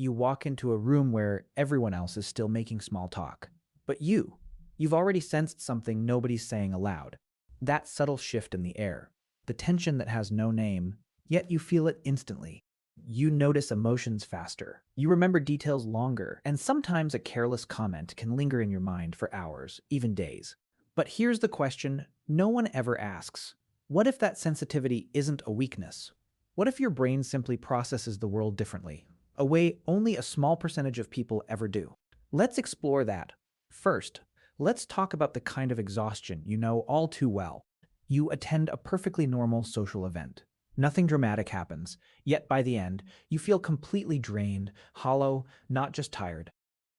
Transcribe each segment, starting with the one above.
you walk into a room where everyone else is still making small talk. But you've already sensed something nobody's saying aloud. That subtle shift in the air, the tension that has no name, yet you feel it instantly. You notice emotions faster. You remember details longer, and sometimes a careless comment can linger in your mind for hours, even days. But here's the question no one ever asks. What if that sensitivity isn't a weakness? What if your brain simply processes the world differently, a way only a small percentage of people ever do? Let's explore that. First, let's talk about the kind of exhaustion you know all too well. You attend a perfectly normal social event. Nothing dramatic happens, yet by the end, you feel completely drained, hollow, not just tired.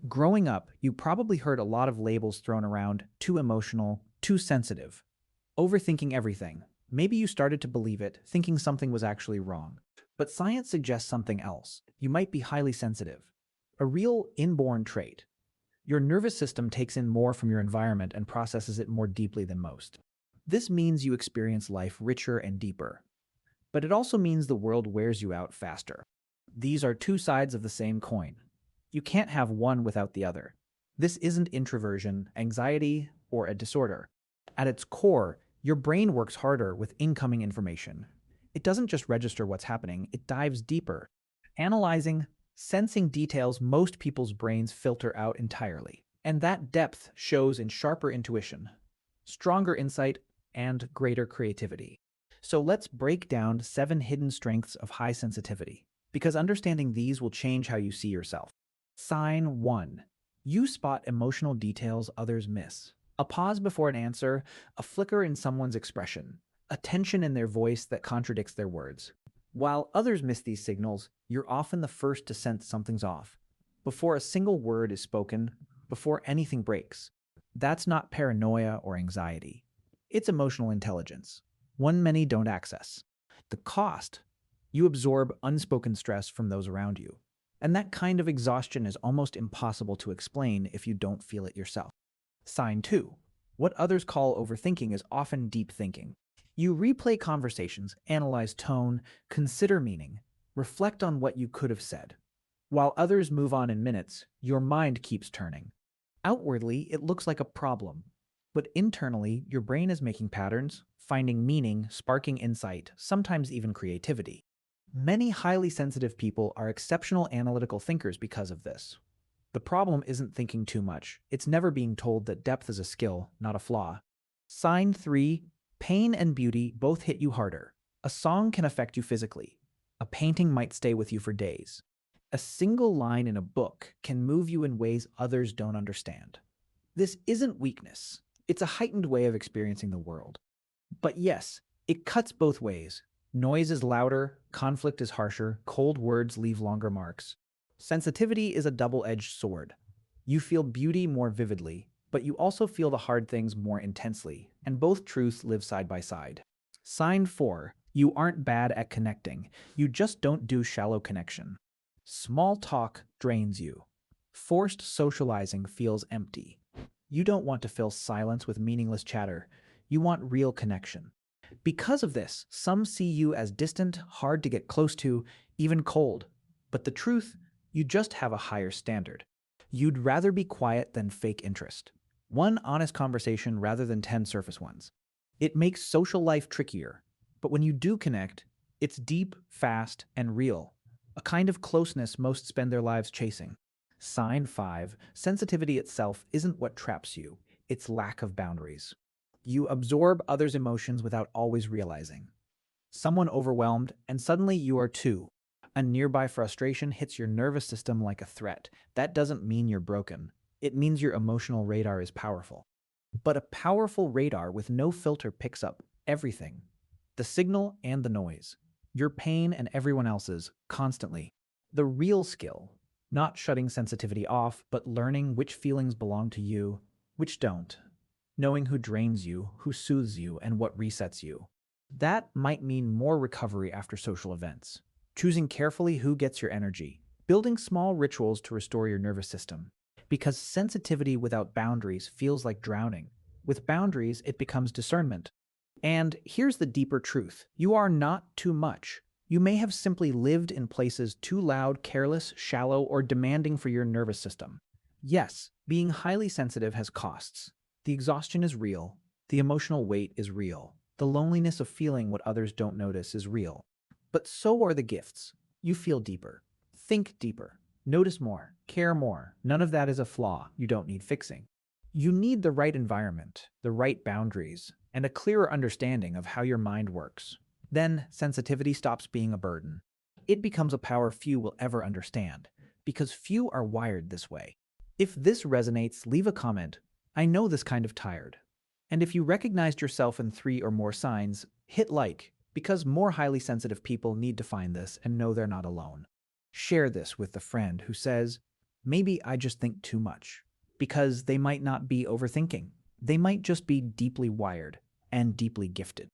Growing up, you probably heard a lot of labels thrown around: too emotional, too sensitive, overthinking everything. Maybe you started to believe it, thinking something was actually wrong. But science suggests something else. You might be highly sensitive, a real inborn trait. Your nervous system takes in more from your environment and processes it more deeply than most. This means you experience life richer and deeper. But it also means the world wears you out faster. These are two sides of the same coin. You can't have one without the other. This isn't introversion, anxiety, or a disorder. At its core, your brain works harder with incoming information. It doesn't just register what's happening, it dives deeper, analyzing, sensing details most people's brains filter out entirely. And that depth shows in sharper intuition, stronger insight, and greater creativity. So let's break down 7 hidden strengths of high sensitivity, because understanding these will change how you see yourself. Sign 1. You spot emotional details others miss. A pause before an answer, a flicker in someone's expression, a tension in their voice that contradicts their words. While others miss these signals, you're often the first to sense something's off. Before a single word is spoken, before anything breaks. That's not paranoia or anxiety. It's emotional intelligence, one many don't access. The cost: you absorb unspoken stress from those around you. And that kind of exhaustion is almost impossible to explain if you don't feel it yourself. Sign 2. What others call overthinking is often deep thinking. You replay conversations, analyze tone, consider meaning, reflect on what you could have said. While others move on in minutes, your mind keeps turning. Outwardly, it looks like a problem, but internally, your brain is making patterns, finding meaning, sparking insight, sometimes even creativity. Many highly sensitive people are exceptional analytical thinkers because of this. The problem isn't thinking too much. It's never being told that depth is a skill, not a flaw. Sign 3. Pain and beauty both hit you harder. A song can affect you physically. A painting might stay with you for days. A single line in a book can move you in ways others don't understand. This isn't weakness. It's a heightened way of experiencing the world. But yes, it cuts both ways. Noise is louder, conflict is harsher, cold words leave longer marks. Sensitivity is a double-edged sword. You feel beauty more vividly, but you also feel the hard things more intensely, and both truths live side by side. Sign 4. You aren't bad at connecting. You just don't do shallow connection. Small talk drains you. Forced socializing feels empty. You don't want to fill silence with meaningless chatter. You want real connection. Because of this, some see you as distant, hard to get close to, even cold. But the truth, you just have a higher standard. You'd rather be quiet than fake interest. One honest conversation rather than 10 surface ones. It makes social life trickier, but when you do connect, it's deep, fast, and real. A kind of closeness most spend their lives chasing. Sign 5. Sensitivity itself isn't what traps you, it's lack of boundaries. You absorb others' emotions without always realizing. Someone overwhelmed, and suddenly you are too. A nearby frustration hits your nervous system like a threat. That doesn't mean you're broken. It means your emotional radar is powerful. But a powerful radar with no filter picks up everything. The signal and the noise. Your pain and everyone else's, constantly. The real skill, not shutting sensitivity off, but learning which feelings belong to you, which don't. Knowing who drains you, who soothes you, and what resets you. That might mean more recovery after social events. Choosing carefully who gets your energy. Building small rituals to restore your nervous system. Because sensitivity without boundaries feels like drowning. With boundaries, it becomes discernment. And here's the deeper truth. You are not too much. You may have simply lived in places too loud, careless, shallow, or demanding for your nervous system. Yes, being highly sensitive has costs. The exhaustion is real. The emotional weight is real. The loneliness of feeling what others don't notice is real. But so are the gifts. You feel deeper. Think deeper. Notice more. Care more. None of that is a flaw. You don't need fixing. You need the right environment, the right boundaries, and a clearer understanding of how your mind works. Then sensitivity stops being a burden. It becomes a power few will ever understand, because few are wired this way. If this resonates, leave a comment. I know this kind of tired. And if you recognized yourself in 3 or more signs, hit like, because more highly sensitive people need to find this and know they're not alone. Share this with the friend who says, maybe I just think too much, because they might not be overthinking. They might just be deeply wired and deeply gifted.